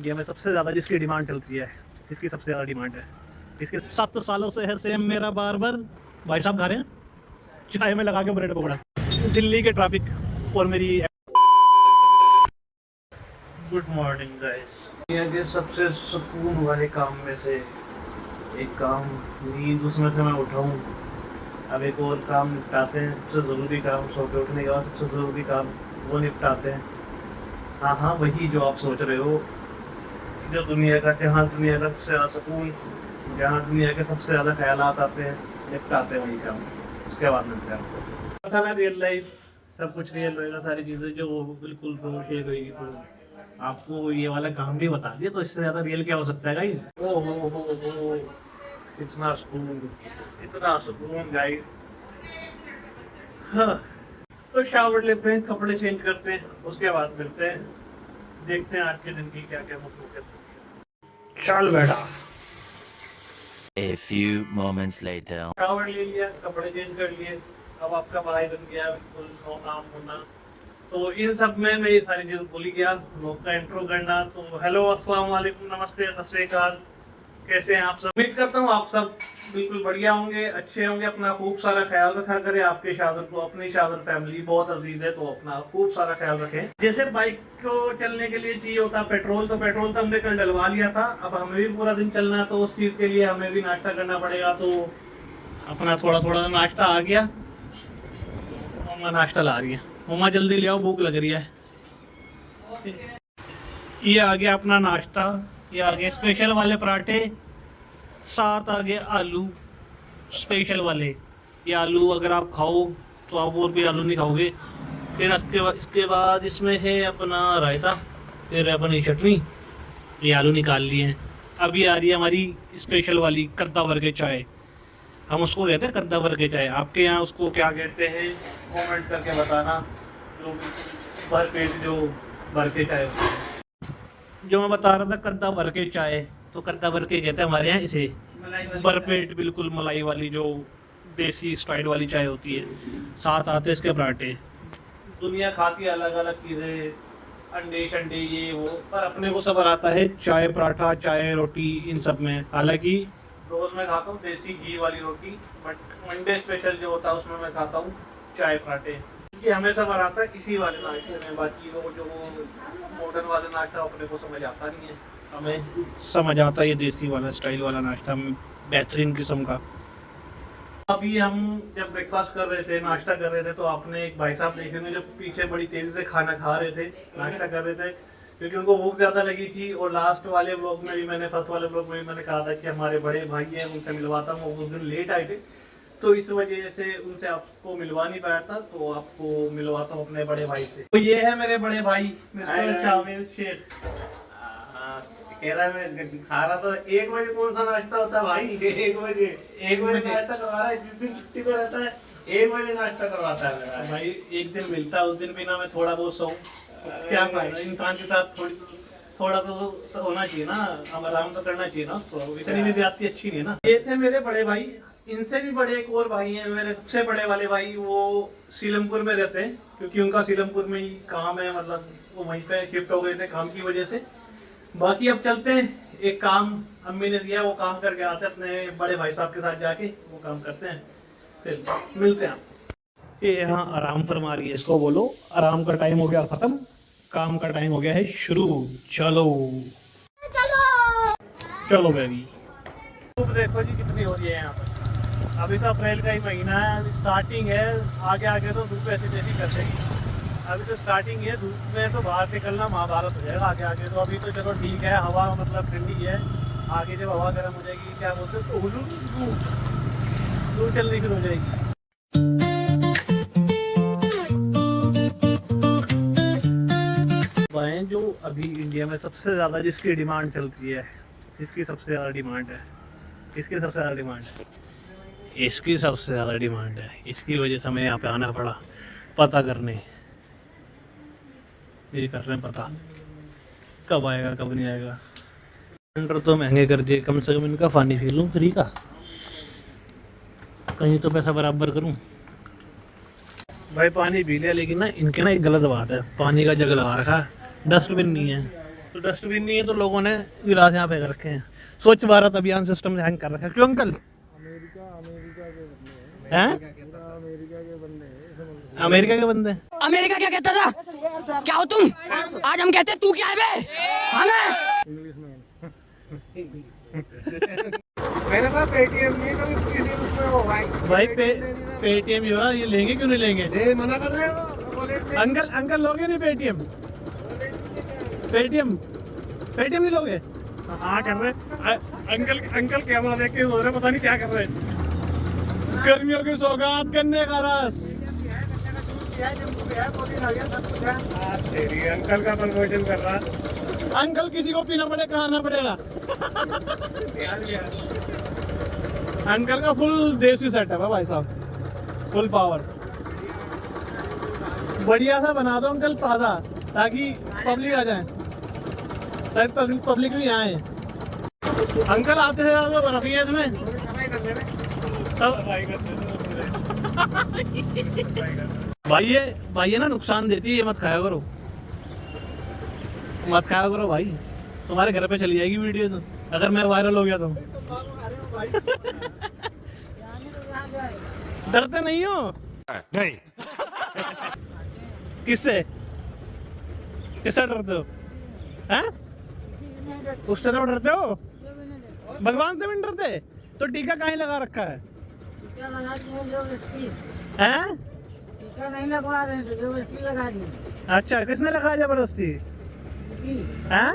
India में सबसे ज़्यादा जिसकी डिमांड चलती है, जिसकी सबसे ज़्यादा डिमांड है, इसके 7 सालों से है सेम मेरा बार्बर। भाई साहब खा रहे हैं चाय में लगा के ब्रेड पकौड़ा। दिल्ली के ट्रैफिक और मेरी गुड मॉर्निंग गाइस। दुनिया के सबसे सुकून वाले काम में से एक काम नींद, उसमें से मैं उठाऊँ। अब एक और काम निपटाते हैं, सबसे ज़रूरी काम। सो के उठने के बाद सबसे ज़रूरी काम वो निपटाते हैं। हाँ, वही जो आप सोच रहे हो, जो दुनिया का, जहाँ दुनिया का सबसे ज़्यादा सुकून, जहाँ दुनिया के सबसे ज़्यादा ख्यालात आते हैं, निपटाते हैं वही काम। उसके बाद मिलते हैं आपको। पता ना, रियल लाइफ सब कुछ रियल होएगा, सारी चीज़ें जो बिल्कुल शेयर होएगी। तो आपको ये वाला काम भी बता दिया, तो इससे ज़्यादा रियल क्या हो सकता है गाइस। ओ इतना सुकून गाइस। हाँ। तो शावर लेते हैं, कपड़े चेंज करते हैं, उसके बाद मिलते हैं, देखते हैं आज के दिन की क्या क्या मसरूफियत। चल बेटा। A few moments later. Shower ले लिया, कपड़े चेंज कर लिए, अब आपका भाई बन गया बिल्कुल नाम होना। तो इन सब में मैं ये सारी चीज़ भूल ही गया लोग का इंट्रो करना। तो हेलो, अस्सलाम वालेकुम, नमस्ते, सत श्री अकाल। कैसे हैं आप सब? उम्मीद करता हूँ आप सब बिल्कुल बढ़िया होंगे, अच्छे होंगे। अपना खूब सारा ख्याल रखा करें। आपके शाज़र को, अपनी शाज़र फैमिली बहुत अजीज है, तो अपना खूब सारा ख्याल रखें। जैसे बाइक को चलने के लिए चाहिए होता पेट्रोल, तो पेट्रोल तो हमने कल डलवा लिया था। अब हमें भी पूरा दिन चलना है, तो उस चीज़ के लिए हमें भी नाश्ता करना पड़ेगा। तो अपना थोड़ा थोड़ा नाश्ता आ गया। मम्मा नाश्ता ला रही है, मम्मा जल्दी ले आओ, भूख लग रही है। ये आ गया अपना नाश्ता, ये आ गए स्पेशल वाले पराठे, साथ आ गए आलू स्पेशल वाले। ये आलू अगर आप खाओ तो आप और भी आलू नहीं खाओगे। फिर इसके बाद इसमें है अपना रायता, फिर अपनी चटनी। ये आलू निकाल लिए हैं। अभी आ रही है हमारी स्पेशल वाली कद्दा भर के चाय। हम उसको कहते हैं कद्दा भर के चाय, आपके यहाँ उसको क्या कहते हैं कमेंट करके बताना। जो भर पेट जो भर के चाय होती है, जो मैं बता रहा था कद्दा भर के चाय, तो कद्दा भर के कहते हैं हमारे यहाँ इसे। भरपेट बिल्कुल मलाई वाली जो देसी स्टाइल वाली चाय होती है, साथ आते इसके पराठे। दुनिया खाती है अलग अलग चीज़ें, अंडे शंडे ये वो, पर अपने को सब आता है चाय, पराठा, चाय, रोटी, इन सब में। हालांकि रोज़ मैं खाता हूँ देसी घी वाली रोटी, बट मंडे स्पेशल जो होता है उसमें मैं खाता हूँ चाय पराठे। ये हमें सब आता है इसी वाले नाश्ते में। बाकी वो जो मॉडर्न वाला नाश्ता अपने को समझ आता नहीं है, हमें समझ आता है ये देसी वाला स्टाइल वाला नाश्ता, बेहतरीन किस्म का। अभी हम जब ब्रेकफास्ट कर रहे थे, नाश्ता कर रहे थे, तो आपने एक भाई साहब देखे थे जो पीछे बड़ी तेज़ी से खाना खा रहे थे, नाश्ता कर रहे थे, क्योंकि उनको भूख ज़्यादा लगी थी। और लास्ट वाले ब्लॉग में भी मैंने, फर्स्ट वाले ब्लॉग में भी मैंने कहा था कि हमारे बड़े भाई हैं, उनसे मिलवाता हूँ। वो उस दिन लेट आए थे, तो इस वजह से उनसे आपको मिलवा नहीं पाया था, तो आपको मिलवाता हूँ अपने बड़े भाई से। तो ये है मेरे बड़े भाई मिस्टर जावेद शेख। कह रहा मैं खा रहा था। 1 बजे कौन सा नाश्ता होता है भाई? 1 बजे नाश्ता करवा रहा है। जिस दिन छुट्टी पे रहता है 1 बजे नाश्ता करवाता है मेरा भाई। एक दिन मिलता है, उस दिन भी ना मैं थोड़ा बहुत सोऊं, क्या फायदा। इंसान के साथ थोड़ा तो होना चाहिए ना, हम आराम तो करना चाहिए ना उसको। इतनी भी ज्यादती अच्छी नहीं है ना। ये थे मेरे बड़े भाई। इनसे भी बड़े एक और भाई हैं, मेरे सबसे बड़े वाले भाई। वो सीलमपुर में रहते हैं, क्योंकि उनका सीलमपुर में ही काम है, मतलब वो वहीं पे शिफ्ट हो गए थे काम की वजह से। बाकी अब चलते हैं, एक काम अम्मी ने दिया, वो काम करके आते हैं अपने बड़े भाई साहब के साथ जाके, वो काम करते हैं, फिर मिलते हैं। ये यहाँ आराम फरमा रही है, इसको बोलो आराम का टाइम हो गया खत्म, काम का टाइम हो गया है शुरू। चलो चलो बेबी। धूप देखो जी कितनी हो रही है यहाँ पर। अभी तो अप्रैल का ही महीना है, स्टार्टिंग है। आगे आगे तो धूप ऐसी जैसी कर देगी। अभी तो स्टार्टिंग है, धूप में तो बाहर निकलना महाभारत हो जाएगा आगे आगे। तो अभी तो चलो ठीक है, हवा मतलब ठंडी है। आगे जब हवा गर्म हो जाएगी, क्या बोलते हैं उसको, लू चलनी शुरू हो जाएगी। जो अभी इंडिया में सबसे ज़्यादा जिसकी डिमांड चलती है, इसकी सबसे ज़्यादा डिमांड है, इसकी सबसे ज़्यादा डिमांड है, इसकी सबसे ज़्यादा डिमांड है। इसकी वजह से हमें यहाँ पे आना पड़ा पता करने। ये कर रहे हैं पता कब आएगा कब नहीं आएगा। सिलेंडर तो महंगे कर दिए, कम से कम इनका पानी पी लूँ फ्री का, कहीं तो पैसा बराबर करूँ। भाई पानी पी लिया, लेकिन ना इनके ना एक गलत बात है, पानी का जग लगा रखा है, डस्टबिन नहीं है। तो डस्टबिन नहीं है तो लोगों ने गिलास यहाँ पे रखे हैं। स्वच्छ भारत अभियान सिस्टम हैंग कर रखा है। क्यों अंकल? हैं? अमेरिका के बंदे। अमेरिका क्या कहता था? क्या हो तुम? आज हम कहते तू क्या है बे? हमें मैंने कहा पेटीएम नहीं कभी किसी उसमें हो भाई। भाई पेटीएम ही हो रहा, ये लेंगे क्यों नहीं लेंगे? ये मना कर रहे हो अंकल अंकल लोगे नहीं पेटीएम? पेटीएम पेटीएम नहीं लोगे? हाँ कर रहे अंकल। अंकल कैमरा देख के हो रहे, पता नहीं क्या कर रहे हैं। गर्मियों की सौगात गन्ने का रस। तेरी अंकल का प्रमोशन कर रहा। अंकल किसी को पीना पड़े खाना पड़ेगा। अंकल का फुल देसी सेटअप है भाई साहब, फुल पावर। बढ़िया सा बना दो अंकल, ताज़ा, ताकि पब्लिक आ जाए, ताकि पब्लिक भी आए। अंकल आते हैं ज़्यादा बर्फ ही है इसमें। भाई ये ना नुकसान देती है, ये मत खाया करो, मत खाया करो भाई। तुम्हारे घर पे चली जाएगी वीडियो तो, अगर मैं वायरल हो गया तो। डरते नहीं हो? नहीं। किससे किससे डरते हो? हैं? उससे तो डरते हो? भगवान से भी नहीं डरते? तो टीका काहे लगा रखा है? हैं? नहीं लगवा रहे थे, जबरदस्ती लगा दी। अच्छा, किसने लगाया जबरदस्ती? हैं?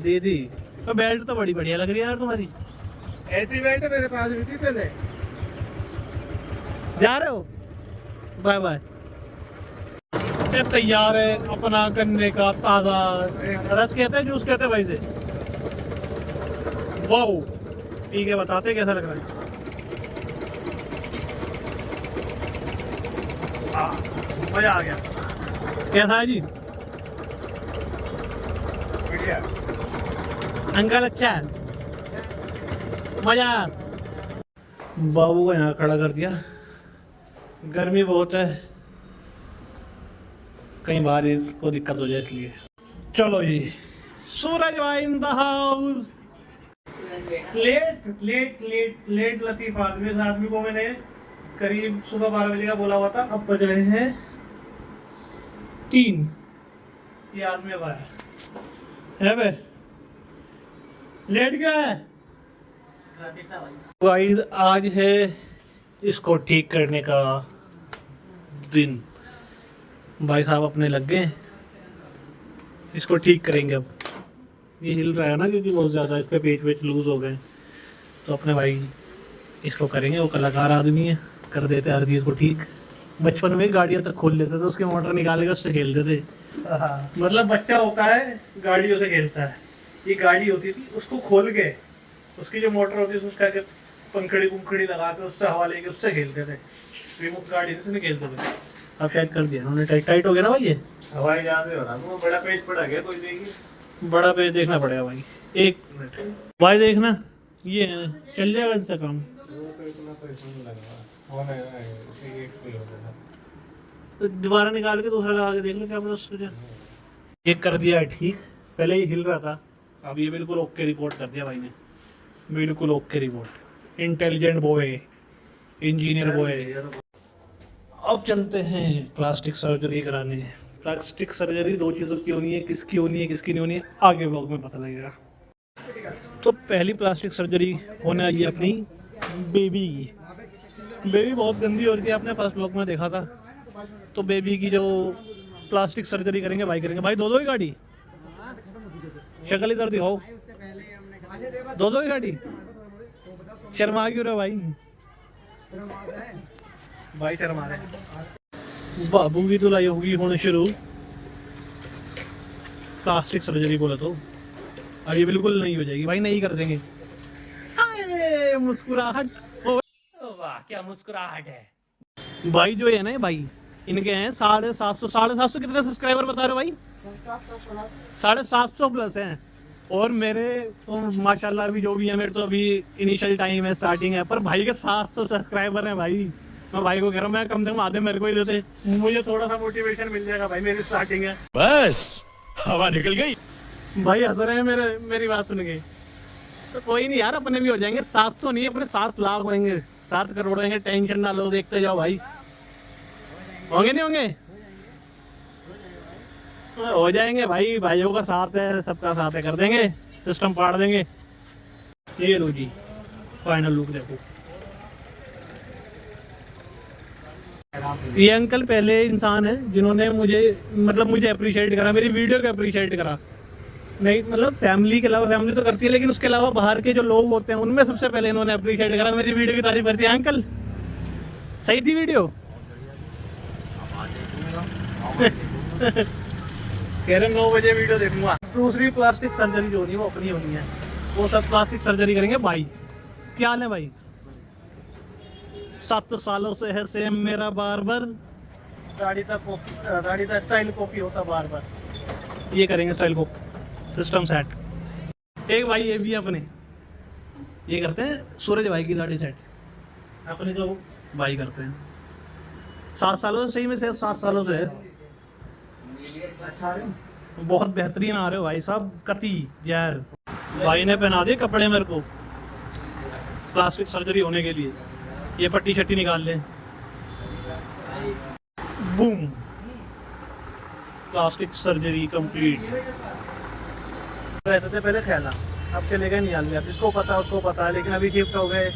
दीदी। तो बेल्ट तो बड़ी बढ़िया लग रही है यार तुम्हारी। ऐसी बेल्ट मेरे पास भी थी पहले। जा रहे हो? Bye bye. ये तैयार है अपना गन्ने का ताजा रस, कहते हैं जूस कहते हैं भाई से। वाओ, पी के बताते कैसा लग रहा है। मजा आ गया। कैसा है जी बढ़िया। अंकल? अच्छा है, मजा। बाबू को यहाँ खड़ा कर दिया, गर्मी बहुत है, कहीं बाहर को दिक्कत हो जाए इसलिए। चलो जी, सूरज भाई इन द हाउस। लेट लतीफ आदमी। इस आदमी को मैंने करीब सुबह 12 बजे का बोला हुआ था, अब बज रहे हैं 3। ये आदमी अब आया है बे। लेट गया है गाइस। आज है इसको ठीक करने का दिन। भाई साहब अपने लग गए, इसको ठीक करेंगे। अब ये हिल रहा है ना क्योंकि बहुत ज़्यादा इसके पेच लूज हो गए, तो अपने भाई इसको करेंगे। वो कलाकार आदमी है, कर देते हर चीज़ को ठीक। बचपन में गाड़ियाँ तक खोल लेते थे, उसके मोटर निकाल के उससे खेलते थे। मतलब बच्चा होता है गाड़ियों से खेलता है। ये गाड़ी होती थी, उसको खोल के उसकी जो मोटर होती थी उसका पंखड़ी लगा के उससे हवा लेके उससे खेलते थे। रिमोट गाड़ी से नहीं खेलते थे। अब शायद कर दिया उन्होंने, टाइट हो गया ना भाई। ये हवाई जहाज में हो रहा है, बड़ा पेज पड़ा गया, कोई देगी। बड़ा पेज देखना पड़ेगा भाई। 1 मिनट भाई, देखना ये चल जाएगा इनसे काम। तो दोबारा निकाल के दूसरा लगा के देख लो क्या पता उससे। ये कर दिया है ठीक, पहले ये हिल रहा था, अब ये बिल्कुल ओके रिपोर्ट कर दिया भाई ने, बिल्कुल okay report. Intelligent boy, engineer boy. अब चलते हैं प्लास्टिक सर्जरी कराने। प्लास्टिक सर्जरी 2 चीज़ों की होनी है, किसकी होनी है किसकी नहीं होनी है आगे ब्लॉग में पता लगेगा। तो पहली प्लास्टिक सर्जरी होने आई है अपनी बेबी की। बेबी बहुत गंदी हो रही थी, आपने फर्स्ट ब्लॉग में देखा था। तो बेबी की जो प्लास्टिक सर्जरी करेंगे भाई, करेंगे भाई। 2-2 ही गाड़ी, शक्ल इधर दिखाओ। 2-2 ही गाड़ी, शर्मा क्यों रहे भाई? भाई शर्मा रहे। बाबू की धुलाई होगी होने शुरू। प्लास्टिक सर्जरी बोला तो अब ये बिल्कुल नहीं हो जाएगी भाई, नहीं कर देंगे। हाय मुस्कुराहट, वाह क्या मुस्कुराहट है भाई। जो है ना भाई, इनके हैं 750 कितने सब्सक्राइबर बता रहे हो भाई? 750 प्लस हैं। और मेरे तो माशाल्लाह अभी जो भी है, मेरे तो अभी इनिशियल टाइम है, स्टार्टिंग है, पर भाई के 700 सब्सक्राइबर हैं भाई। मैं भाई को कह रहा हूँ, मैं कम से कम आधे मेरे को ही देते, मुझे थोड़ा सा मोटिवेशन मिल जाएगा भाई, मेरी स्टार्टिंग है। बस हवा निकल गई। भाई हंस रहे हैं मेरी बात सुन के। तो कोई नहीं यार, अपने भी हो जाएंगे। 700 नहीं, अपने 7 लाख होंगे, 7 करोड़ होंगे। टेंशन ना लो, देखते जाओ भाई। होंगे नहीं होंगे? हो जाएंगे भाई, भाइयों का साथ है, सबका साथ है, कर देंगे, सिस्टम पाड़ देंगे। ये लो जी, फाइनल लुक देखो। ये अंकल पहले इंसान है जिन्होंने मुझे अप्रिशिएट करा, मेरी वीडियो को अप्रिशिएट करा। नहीं मतलब फैमिली के अलावा, फैमिली तो करती है, लेकिन उसके अलावा बाहर के जो लोग होते हैं उनमें सबसे पहले इन्होंने अप्रिशिएट करा, मेरी वीडियो की तारीफ करती है। अंकल सही थी वीडियो? कह रहे 9 बजे वीडियो देखूंगा। दूसरी प्लास्टिक सर्जरी जो होनी है वो अपनी होनी है, वो सब प्लास्टिक सर्जरी करेंगे भाई। क्या हाल है भाई? 7 सालों से है सेम मेरा बार्बर, दाढ़ी का स्टाइल कॉपी होता बार बार। ये करेंगे स्टाइल को, सिस्टम सेट। एक भाई ये भी अपने ये करते हैं, सूरज भाई की दाढ़ी सेट अपने जो भाई करते हैं। 7 सालों से, सही में से 7 सालों से है। बहुत बेहतरीन आ रहे हो भाई साहब, कती यार। भाई ने पहना दिए कपड़े मेरे को प्लास्टिक सर्जरी होने के लिए। ये पट्टी शट्टी निकाल लें, बूम, प्लास्टिक सर्जरी कंप्लीट। रहते थे पहले ख्याला, अब चले गए निकाल लिया, जिसको पता उसको पता है। लेकिन अभी शिफ्ट हो गए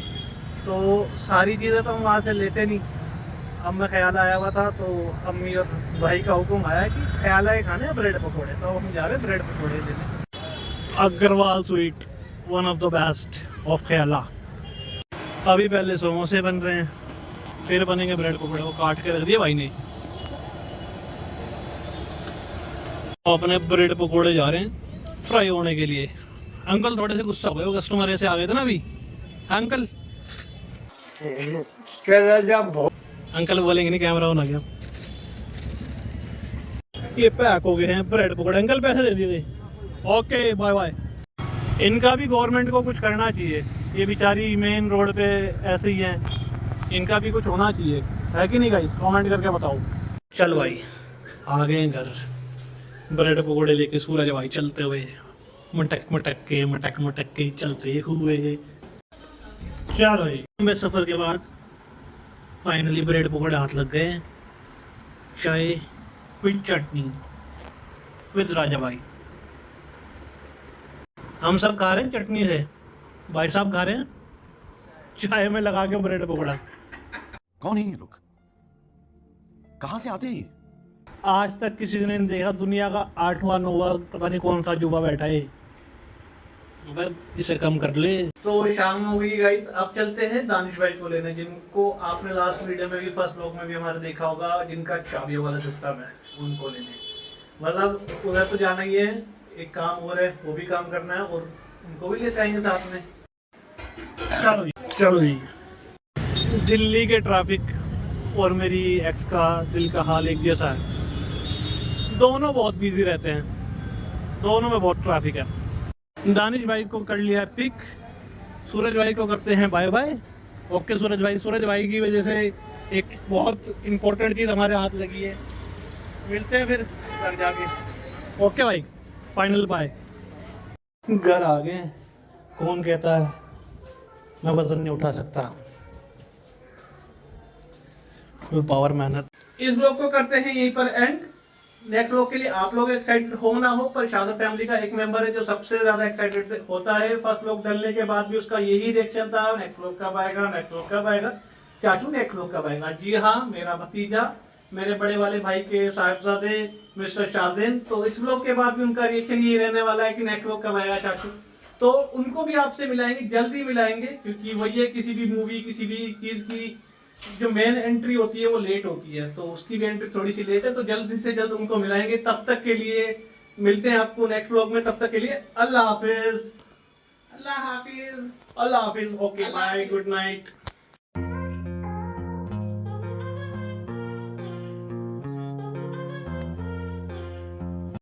तो सारी चीज़ें तो हम वहाँ से लेते नहीं। अब मैं ख्याल आया हुआ था तो अम्मी और भाई का हुक्म आया कि ख्याल आए खाने ब्रेड पकौड़े, तो हम जा रहे ब्रेड पकौड़े लेने। Agrawal sweet, one of the best of ख्याला। अभी पहले समोसे बन रहे हैं, फिर बनेंगे ब्रेड पकौड़े। वो काट के रख दिए भाई ने। अपने ब्रेड पकौड़े जा रहे हैं फ्राई होने के लिए। अंकल थोड़े से गुस्सा हो गए, वो कस्टमर ऐसे आ गए थे ना अभी। अंकल अंकल बोलेंगे नहीं, कैमरा ऑन आ गया। ये पैक हो गए हैं ब्रेड पकौड़े, अंकल पैसे दे दिए थे। Okay bye bye. इनका भी गवर्नमेंट को कुछ करना चाहिए, ये बेचारी मेन रोड पे ऐसे ही हैं, इनका भी कुछ होना चाहिए, है कि नहीं गाइस? कमेंट करके बताओ। चल भाई आ गए घर, ब्रेड पकौड़े लेके सूरज भाई चलते हुए, मटक मटक के चलते हुए। चलो भाई, लंबे सफ़र के बाद फाइनली ब्रेड पकौड़े हाथ लग गए। चाय विद चटनी विद राजा भाई। हम सब खा रहे हैं चटनी से, भाई साहब खा रहे हैं चाय में लगा के ब्रेड पकौड़ा। कौन है ये लोग? कहाँ से आते हैं ये? आज तक किसी ने नहीं देखा, दुनिया का 8वां 9वां पता नहीं कौन सा जुबा बैठा है। इसे कम कर ले। तो शाम हो गई गाइस, अब चलते हैं दानिश भाई को लेने, जिनको आपने लास्ट वीडियो में भी, फर्स्ट ब्लॉग में भी हमारे देखा होगा, जिनका चाबियों वाला सिस्टम है, उनको लेने। मतलब उधर तो जाना ही है, एक काम हो रहा है वो भी काम करना है, और उनको भी ले जाएंगे साथ में। चलो जी। दिल्ली के ट्रैफिक और मेरी एक्स का दिल का हाल एक जैसा है, दोनों बहुत बिजी रहते हैं, दोनों में बहुत ट्रैफिक है। दानिश भाई को कर लिया पिक, सूरज भाई को करते हैं बाय बाय। ओके सूरज भाई की वजह से एक बहुत इम्पोर्टेंट चीज़ हमारे हाथ लगी है, मिलते हैं फिर घर जाके। ओके भाई, फाइनल बाय। घर आ गए, कौन कहता है मैं वजन नहीं उठा सकता, फुल पावर मेहनत। इस ब्लॉग को करते हैं यहीं पर एंड। नेक्स्ट ब्लॉग के लिए आप लोग एक्साइटेड हो ना हो, पर शादर फैमिली का एक मेंबर है जो सबसे ज्यादा एक्साइटेड होता है। फर्स्ट ब्लॉग डलने के बाद भी उसका यही रिएक्शन था, नेक्स्ट ब्लॉग कब आएगा चाचू, नेक्स्ट ब्लॉग कब आएगा। जी हाँ, मेरा भतीजा, मेरे बड़े वाले भाई के साहिबजादे मिस्टर शाहजेन, तो इस ब्लॉग के बाद भी उनका रिएक्शन यही रहने वाला है कि नेक्स्ट ब्लॉग कब आएगा चाचू। तो उनको भी आपसे मिलाएंगे, जल्दी मिलाएंगे, क्योंकि वही है किसी भी मूवी, किसी भी चीज की जो मेन एंट्री होती है वो लेट होती है, तो उसकी भी एंट्री थोड़ी सी लेट है, तो जल्द से जल्द उनको मिलाएंगे। तब तक के लिए मिलते हैं आपको नेक्स्ट व्लॉग में, तब तक के लिए अल्लाह हाफिज। Okay bye, good night.